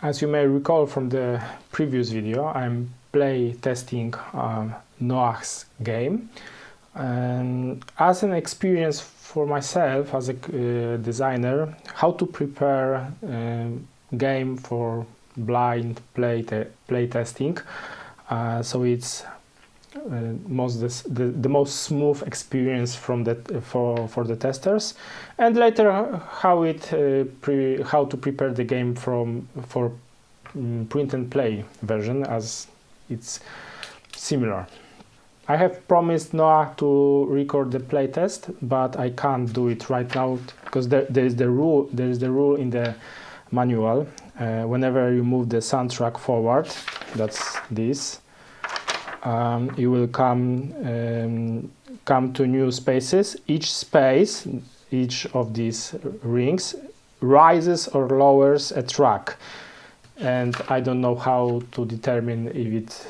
As you may recall from the previous video, I'm play testing Noah's game. As an experience for myself as a designer, how to prepare a game for blind play testing. So it's the most smooth experience from that for the testers, and later how to prepare the game for print and play version, as it's similar. I have promised Noah to record the playtest, but I can't do it right now because there is the rule in the manual. Whenever you move the soundtrack forward, that's this, you will come to new spaces. Each space, each of these rings, rises or lowers a track, and I don't know how to determine if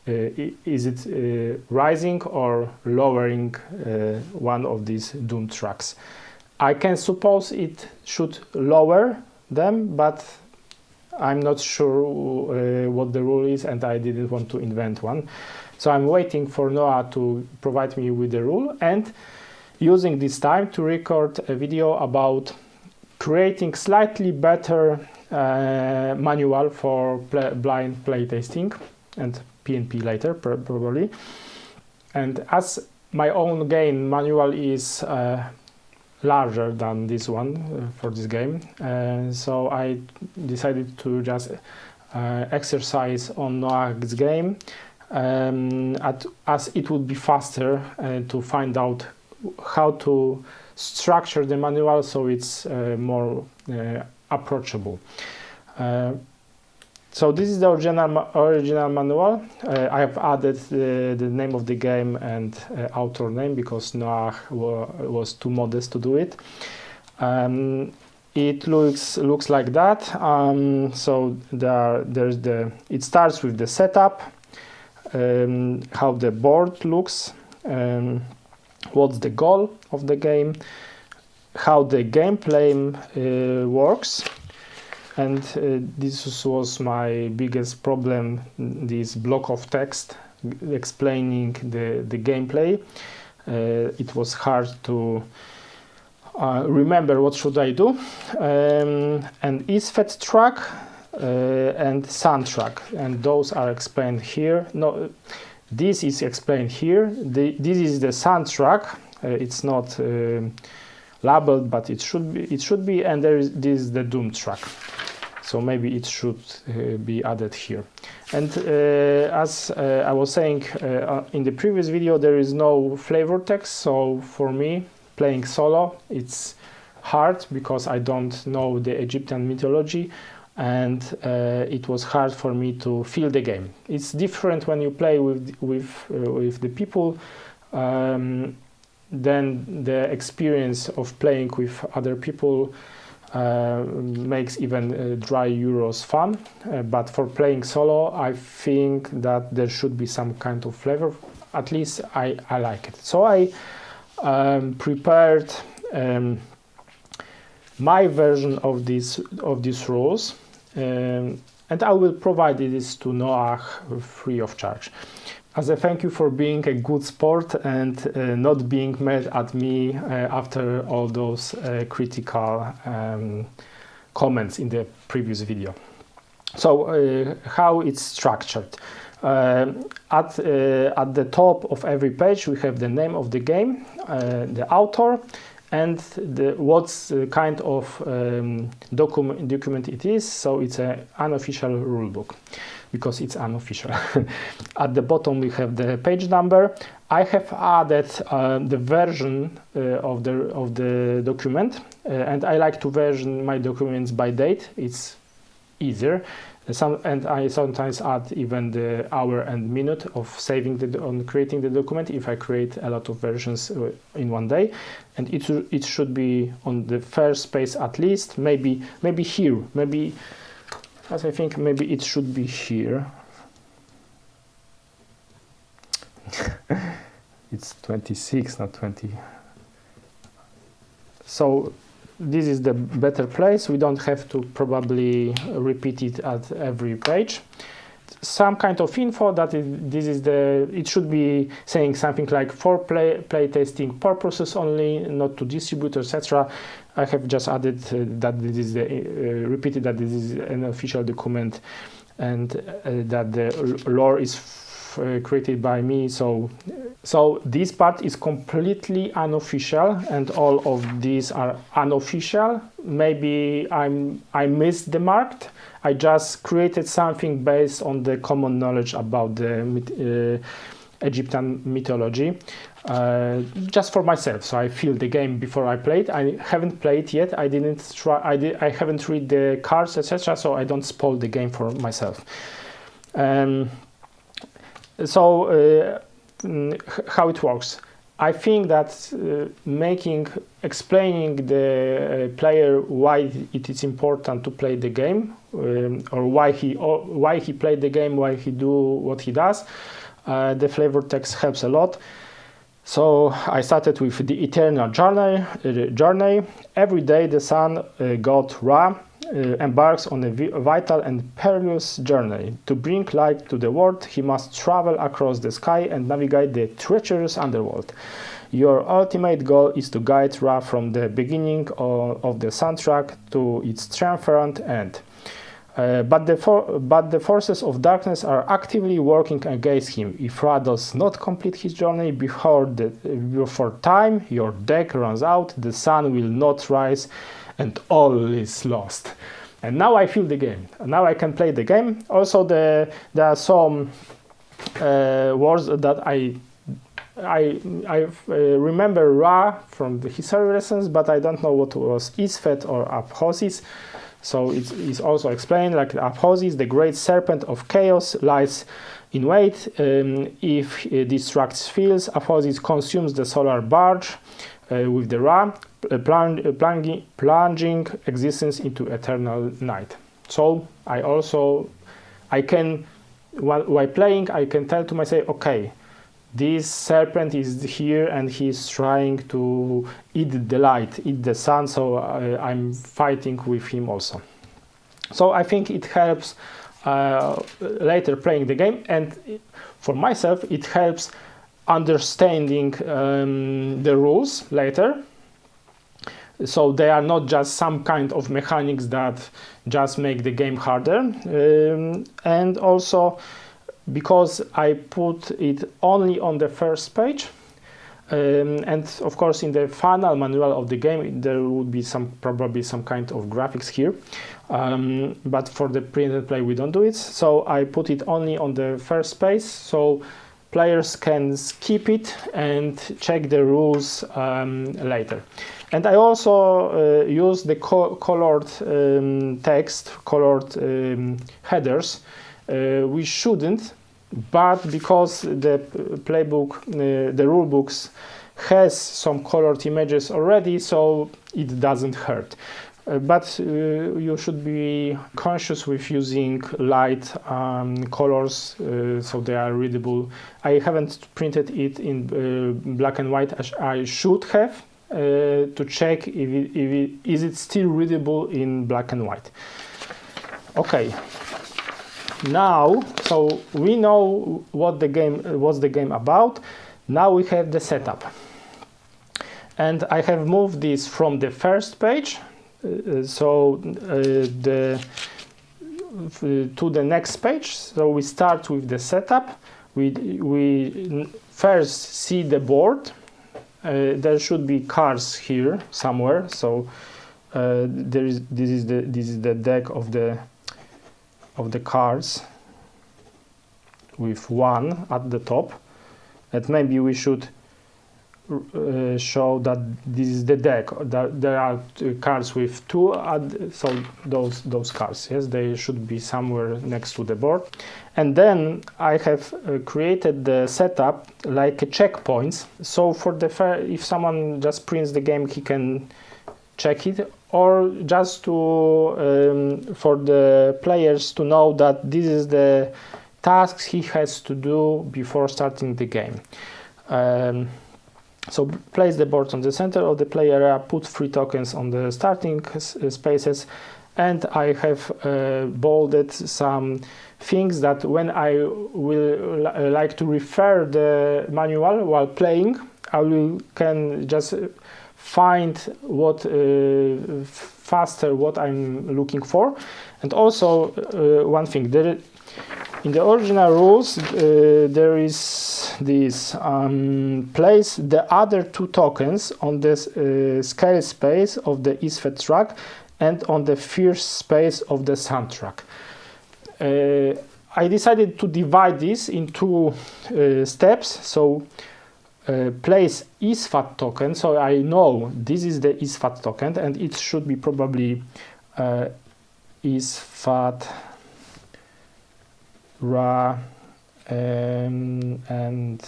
is it rising or lowering one of these doom tracks. I can suppose it should lower them, but I'm not sure what the rule is, and I didn't want to invent one. So I'm waiting for Noah to provide me with the rule, and using this time to record a video about creating slightly better manual for blind playtesting and PnP later, probably. And as my own game manual is larger than this one for this game, so I decided to just exercise on Noah's game, as it would be faster to find out how to structure the manual so it's more approachable. So this is the original manual. I have added the name of the game and author name because Noah was too modest to do it. It looks like that. So it starts with the setup, how the board looks, what's the goal of the game, how the gameplay works. And this was my biggest problem, this block of text explaining the gameplay. It was hard to remember what should I do. And Isfet track and soundtrack, and those are explained here. No, this is explained here. This is the soundtrack. It's not labeled, but it should be, and this is the doom track. So maybe it should be added here. And as I was saying in the previous video, there is no flavor text. So for me, playing solo, it's hard because I don't know the Egyptian mythology, and it was hard for me to feel the game. It's different when you play with the people. Then the experience of playing with other people makes even dry Euros fun, but for playing solo, I think that there should be some kind of flavor. At least I like it. So I prepared my version of these rules, and I will provide this to Noah free of charge. As a thank you for being a good sport and not being mad at me after all those critical comments in the previous video. So how it's structured. At the top of every page we have the name of the game, the author, and what's kind of document it is. So it's an unofficial rulebook, because it's unofficial. At the bottom we have the page number. I have added the version of the document, and I like to version my documents by date. It's easier. And I sometimes add even the hour and minute of saving on creating the document if I create a lot of versions in one day. And it should be on the first page at least, maybe here, maybe. As I think maybe it should be here. It's 26, not 20. So this is the better place. We don't have to probably repeat it at every page. Some kind of info that it should be saying something like for playtesting purposes only, not to distribute, etc. I have just added that this is repeated that this is an official document, and that the lore is created by me. So this part is completely unofficial, and all of these are unofficial. Maybe I missed the mark. I just created something based on the common knowledge about the Egyptian mythology, just for myself. So I feel the game before I played. I haven't played yet. I didn't try. I haven't read the cards, etc. So I don't spoil the game for myself. How it works? I think that explaining the player why it is important to play the game, or why he played the game, why he do what he does, the flavor text helps a lot. So I started with the eternal journey. Every day the sun god Ra embarks on a vital and perilous journey. To bring light to the world, he must travel across the sky and navigate the treacherous underworld. Your ultimate goal is to guide Ra from the beginning of the soundtrack to its triumphant end. But the forces of darkness are actively working against him. If Ra does not complete his journey before time your deck runs out, the sun will not rise, and all is lost. And now I feel the game. Now I can play the game. Also, there are some words that I remember Ra from the history lessons, but I don't know what was Isfet or Aphosis. So it's also explained like Aphosis, the great serpent of chaos, lies in wait. If it distracts fields, Aphosis consumes the solar barge with the Ra, plunging existence into eternal night. So I can, while playing, I can tell to myself, okay, this serpent is here and he's trying to eat the light, eat the sun, so I'm fighting with him also. So I think it helps later playing the game, and for myself it helps understanding the rules later. So they are not just some kind of mechanics that just make the game harder, and also because I put it only on the first page, and of course in the final manual of the game there would be probably some kind of graphics here, but for the print and play we don't do it. So I put it only on the first page, so players can skip it and check the rules later. And I also use the colored text, colored headers. We shouldn't, but because the playbook, the rule books has some colored images already, so it doesn't hurt. But you should be conscious with using light colors, so they are readable. I haven't printed it in black and white as I should have, to check is it still readable in black and white. Okay. Now, so we know what's the game about. Now we have the setup, and I have moved this from the first page, to the next page. So we start with the setup. We first see the board. There should be cards here somewhere. So this is the deck of the cards with one at the top, and maybe we should show that this is the deck, that there are cards with two, so those cards, yes, they should be somewhere next to the board. And then I have created the setup like checkpoints, so for if someone just prints the game, he can check it, or just to for the players to know that this is the tasks he has to do before starting the game. So place the board on the center of the play area, put 3 tokens on the starting spaces, and I have bolded some things that when I will like to refer the manual while playing, I can just find what faster what I'm looking for. And also one thing, in the original rules there is this place the other 2 tokens on this scale space of the Isfet track and on the first space of the sound track. I decided to divide this in 2 steps. So place Isfet token, so I know this is the Isfet token, and it should be probably Isfet Ra and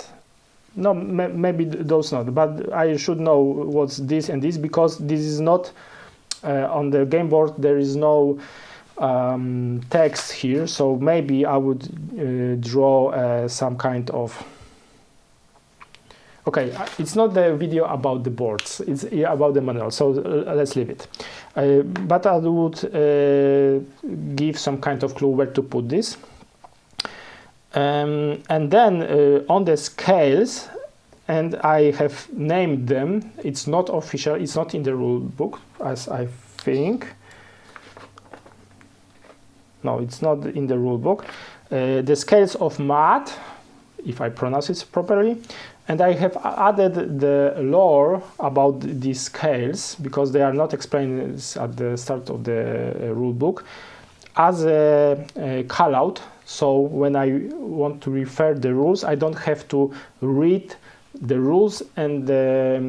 no, maybe those not, but I should know what's this and this, because this is not on the game board. There is no text here, so maybe I would draw some kind of. Okay, it's not the video about the boards, it's about the manual, so let's leave it. But I would give some kind of clue where to put this. And then on the scales, and I have named them, it's not official, it's not in the rule book, as I think. No, it's not in the rule book. The scales of math, if I pronounce it properly, and I have added the lore about these scales, because they are not explained at the start of the rule book, as a call-out. So when I want to refer the rules, I don't have to read the rules and the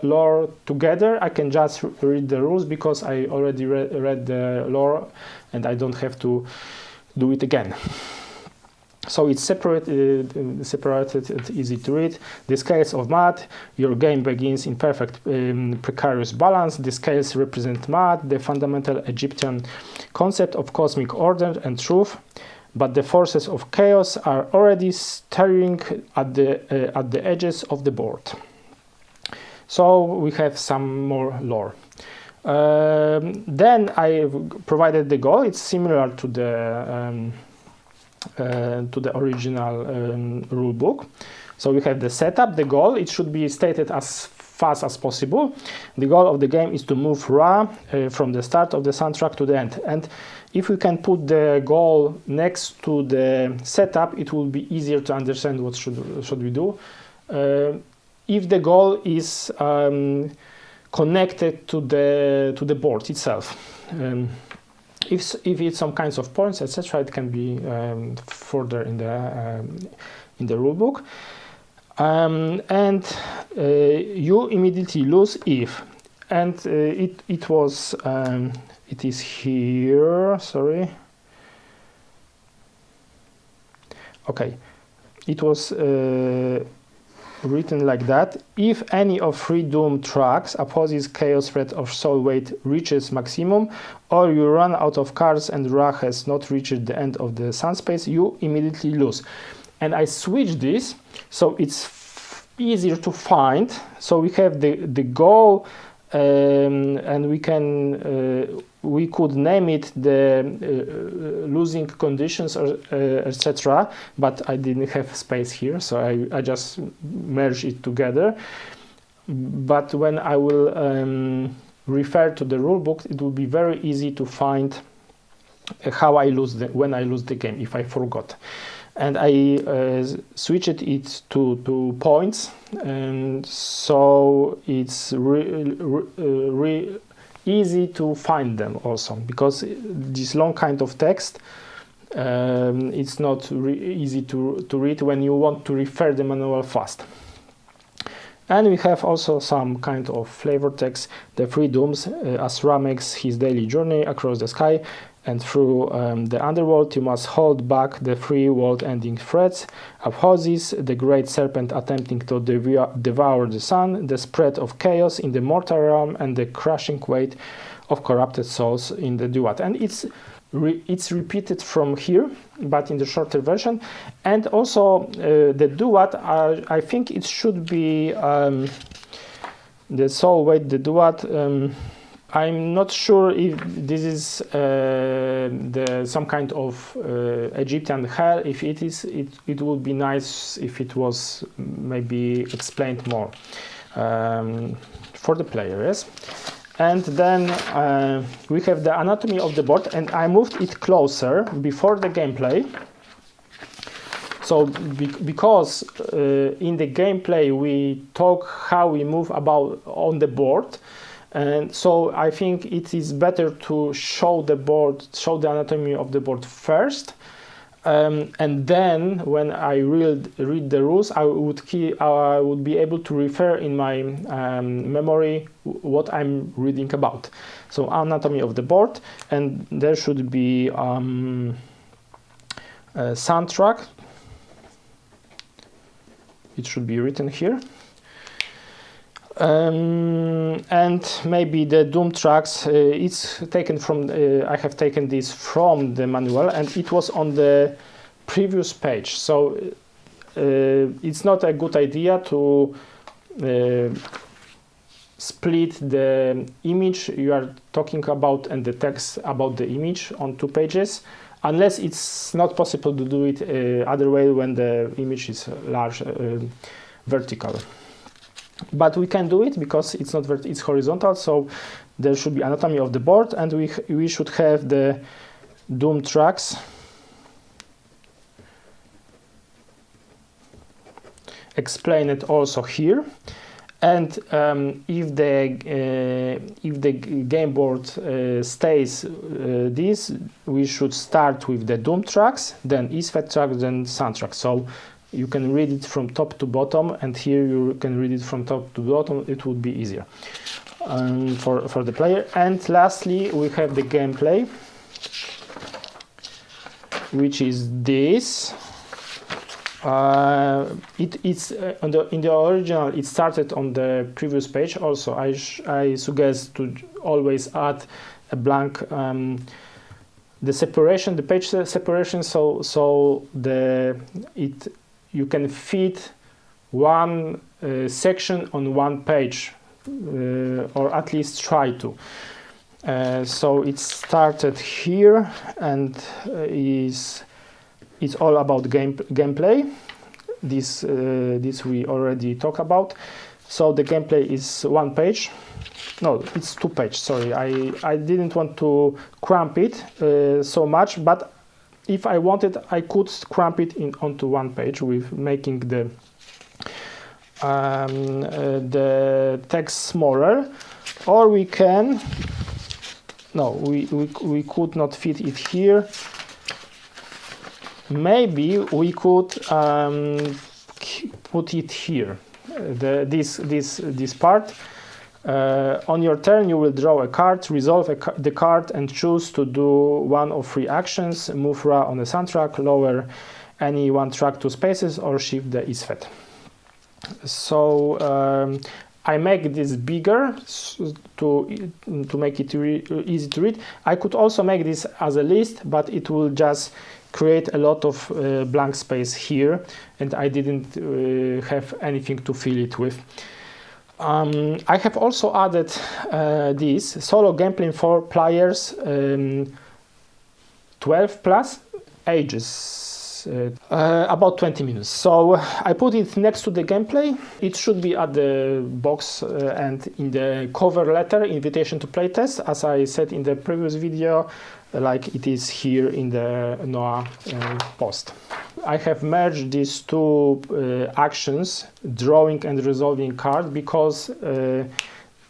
lore together. I can just read the rules because I already read the lore, and I don't have to do it again. So it's separated and easy to read. The scales of math, your game begins in perfect precarious balance. The scales represent math, the fundamental Egyptian concept of cosmic order and truth. But the forces of chaos are already stirring at the edges of the board. So we have some more lore. Then I provided the goal. It's similar to the original rule book. So we have the setup, the goal. It should be stated as fast as possible. The goal of the game is to move Ra from the start of the soundtrack to the end. And if we can put the goal next to the setup, it will be easier to understand what should we do. If the goal is connected to the board itself. If it's some kinds of points, etc., it can be further in the rule book. And you immediately lose if, and it is here. Sorry. Okay, it was written like that. If any of 3 doom tracks opposes chaos threat of soul weight reaches maximum, or you run out of cards and Ra has not reached the end of the sun space, you immediately lose. And I switched this so it's easier to find. So we have the goal, and we could name it the losing conditions, or etc. But I didn't have space here, so I just merged it together. But when I will refer to the rulebook, it will be very easy to find how I lose when I lose the game if I forgot. And I switched it to points, and so it's easy to find them also, because this long kind of text, it's not easy to read when you want to refer the manual fast. And we have also some kind of flavor text. The 3 dooms, as Ra makes his daily journey across the sky and through the underworld, you must hold back the 3 world-ending threats: Aphosis, the great serpent attempting to devour the sun, the spread of chaos in the mortal realm, and the crushing weight of corrupted souls in the duat. And it's it's repeated from here, but in the shorter version. And also the duet, I think it should be the duet. I'm not sure if this is some kind of Egyptian hell. If it is, it would be nice if it was maybe explained more for the player, yes. And then we have the anatomy of the board, and I moved it closer before the gameplay. So because in the gameplay we talk how we move about on the board, and so I think it is better to show the board, show the anatomy of the board first, and then when I read the rules, I would be able to refer in my memory what I'm reading about. So anatomy of the board, and there should be a soundtrack. It should be written here. And maybe the Doom tracks, it's taken from, I have taken this from the manual, and it was on the previous page. So it's not a good idea to split the image you are talking about and the text about the image on 2 pages, unless it's not possible to do it other way when the image is large, vertical. But we can do it because it's not it's horizontal, so there should be anatomy of the board, and we should have the Doom tracks explain it also here. And if the game board stays this, we should start with the Doom tracks, then Isfet tracks, then soundtrack. So you can read it from top to bottom, and here you can read it from top to bottom. It would be easier for the player. And lastly, we have the gameplay, which is this. It's in the original. It started on the previous page. Also, I suggest to always add a blank. The separation, the page separation, so you can fit one section on one page, or at least try to. So it started here, and it's all about gameplay. This we already talked about. So the gameplay is 1 page. No, it's 2 pages. Sorry, I didn't want to cramp it so much, but if I wanted, I could cramp it onto 1 page with making the text smaller, or we can. No, we could not fit it here. Maybe we could put it here. This part. On your turn, you will draw a card, resolve the card, and choose to do 1 of 3 actions: move Ra on the soundtrack, lower any 1 track 2 spaces, or shift the Isfet. So I make this bigger to make it easy to read. I could also make this as a list, but it will just create a lot of blank space here, and I didn't have anything to fill it with. I have also added this solo gameplay for players 12 plus ages, about 20 minutes. So I put it next to the gameplay. It should be at the box and in the cover letter, invitation to playtest, as I said in the previous video, like it is here in the Noah post. I have merged these 2 actions, drawing and resolving card, because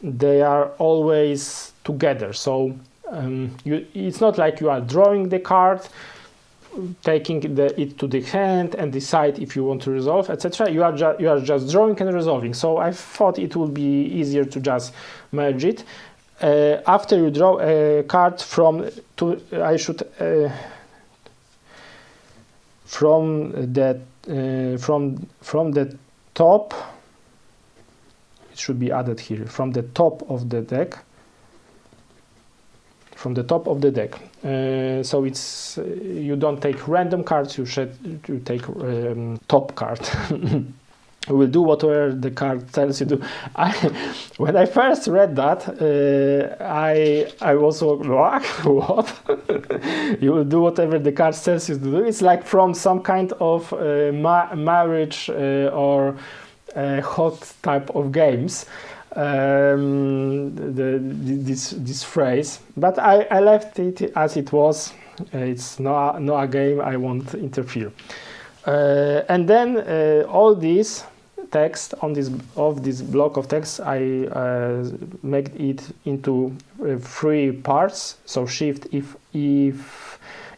they are always together. So it's not like you are drawing the card, taking it to the hand and decide if you want to resolve, etc. You are just drawing and resolving. So I thought it would be easier to just merge it. After you draw a card from the top, it should be added here, from the top of the deck, from the top of the deck. So it's you don't take random cards, you take top card. You will do whatever the card tells you to. When I first read that, I was like, what? You will do whatever the card tells you to do. It's like from some kind of marriage or hot type of games. This phrase, but I left it as it was. It's not a game. I won't interfere. And then all this text on this block of text, I make it into 3 parts. So shift if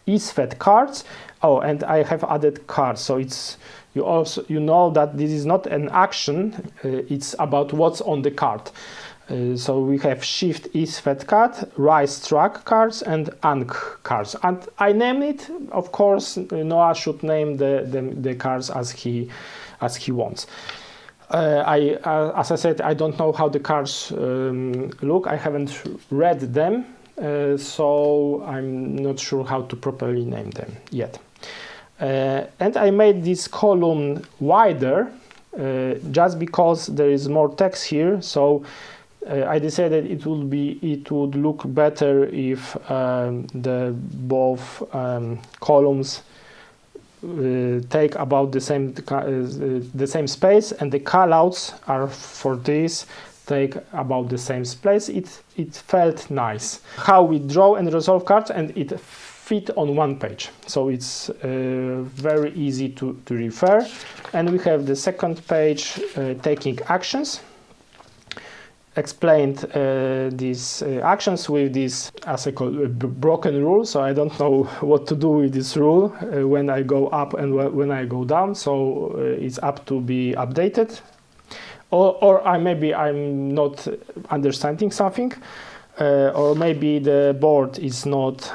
Isfet cards. Oh, and I have added cards. So it's you know that this is not an action. It's about what's on the card. So we have shift Isfet card, rise track cards, and Ankhs cards. And I named it. Of course, Noah should name the cards as he wants. As I said, I don't know how the cards look. I haven't read them, so I'm not sure how to properly name them yet. And I made this column wider just because there is more text here. So I decided it would look better if the both columns take about the same space, and the callouts are for this take about the same space. It felt nice how we draw and resolve cards, and it fit on one page, so it's very easy to refer. And we have the second page, taking actions. Explained these actions with this, as I call it, broken rule. So I don't know what to do with this rule when I go up and when I go down. So it's up to be updated, or maybe I'm not understanding something, or maybe the board is not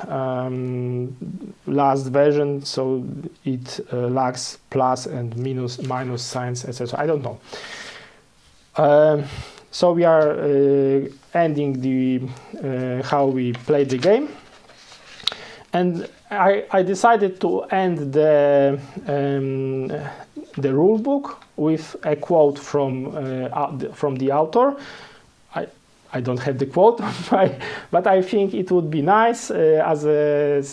last version, so it lacks plus and minus signs, etc. I don't know. So we are ending the how we play the game, and I decided to end the rule book with a quote from the author. I don't have the quote, but I think it would be nice as a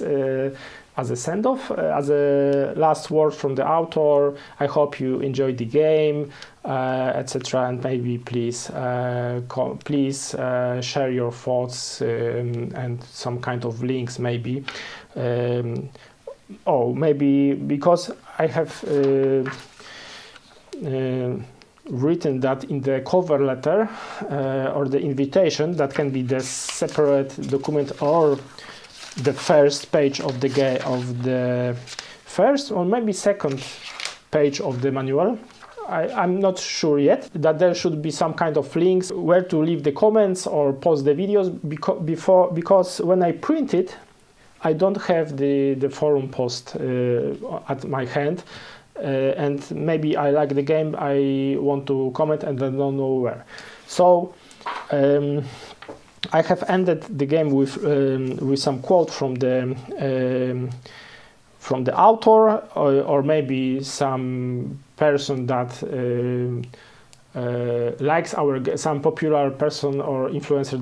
send-off, as a last word from the author. I hope you enjoyed the game, etc. And maybe please share your thoughts and some kind of links, maybe. Maybe because I have written that in the cover letter or the invitation, that can be the separate document or the first page of the first or maybe second page of the manual. I'm not sure yet, that there should be some kind of links where to leave the comments or post the videos, because when I print it, I don't have the forum post at my hand, and maybe I like the game, I want to comment and I don't know where. So I have ended the game with some quote from the author, or maybe some person that likes some popular person or influencer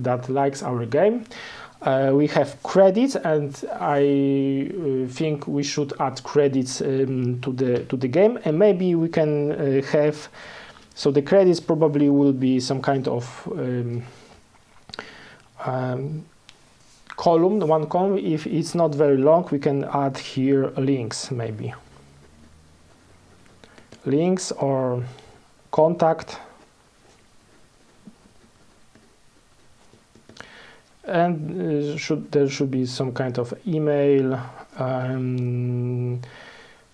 that likes our game. We have credits, and I think we should add credits to the game, and maybe we can have. So the credits probably will be some kind of column, one column. If it's not very long, we can add here links, maybe links or contact, and there should be some kind of email,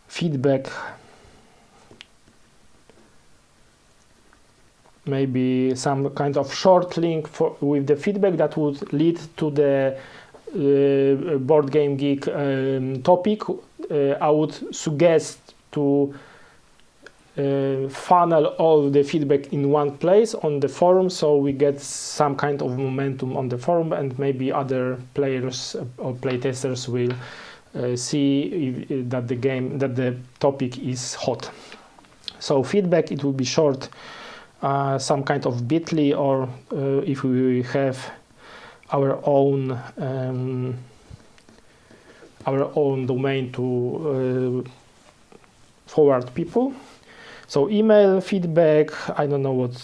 feedback, maybe some kind of short link with the feedback that would lead to the Board Game Geek topic. I would suggest to funnel all the feedback in one place on the forum, so we get some kind of momentum on the forum, and maybe other players or playtesters will see that the topic is hot. So feedback, it will be short, some kind of bit.ly, or if we have our own domain to forward people. So email, feedback, I don't know what,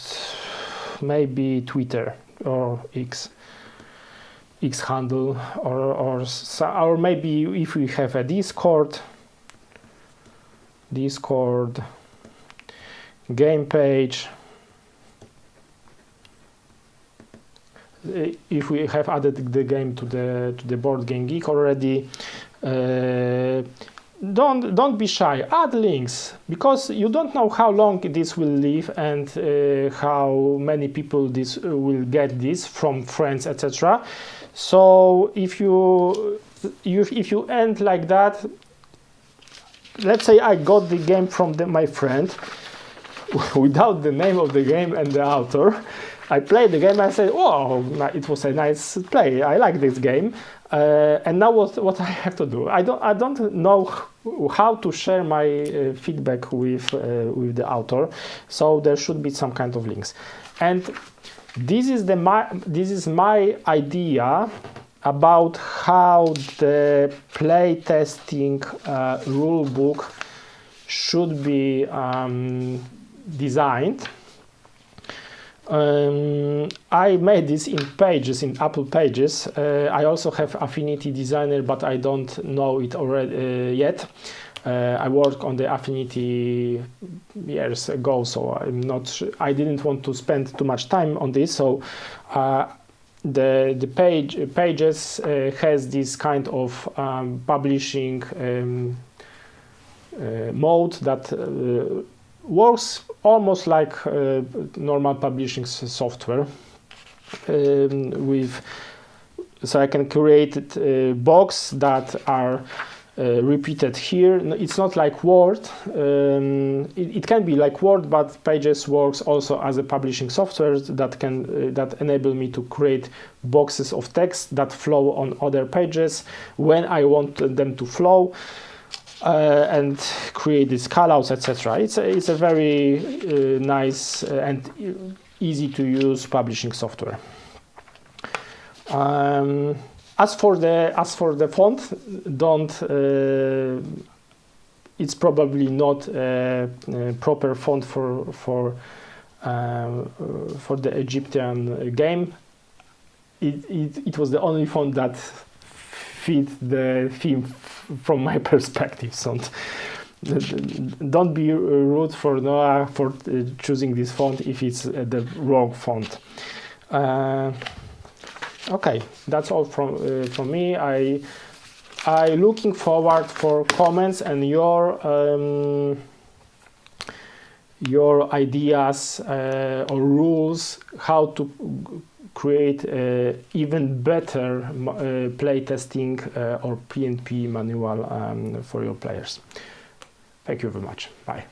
maybe Twitter or X handle, or maybe if we have a Discord, game page. If we have added the game to the Board Game Geek already, don't be shy, add links, because you don't know how long this will live and how many people this will get this from friends, etc. So if you end like that, let's say I got the game from my friend without the name of the game and the author. I played the game, I said, "Oh, it was a nice play. I like this game." And now what I have to do? I don't know how to share my feedback with the author. So there should be some kind of links. And this is my idea about how the playtesting rulebook should be designed. I made this in Pages, in Apple Pages. I also have Affinity Designer, but I don't know it already yet. I worked on the Affinity years ago, so I didn't want to spend too much time on this. So the Pages has this kind of publishing mode that works almost like normal publishing software. So I can create box that are repeated here. It's not like Word. It can be like Word, but Pages works also as a publishing software that enable me to create boxes of text that flow on other pages when I want them to flow. And create these callouts, etc. It's a very nice and easy to use publishing software. As for the font, it's probably not a proper font for the Egyptian game. It was the only font that fit the theme from my perspective. So don't be rude for Noah for choosing this font if it's the wrong font. Okay, that's all from me. I looking forward for comments and your ideas or rules how to create even better playtesting or PnP manual for your players. Thank you very much. Bye.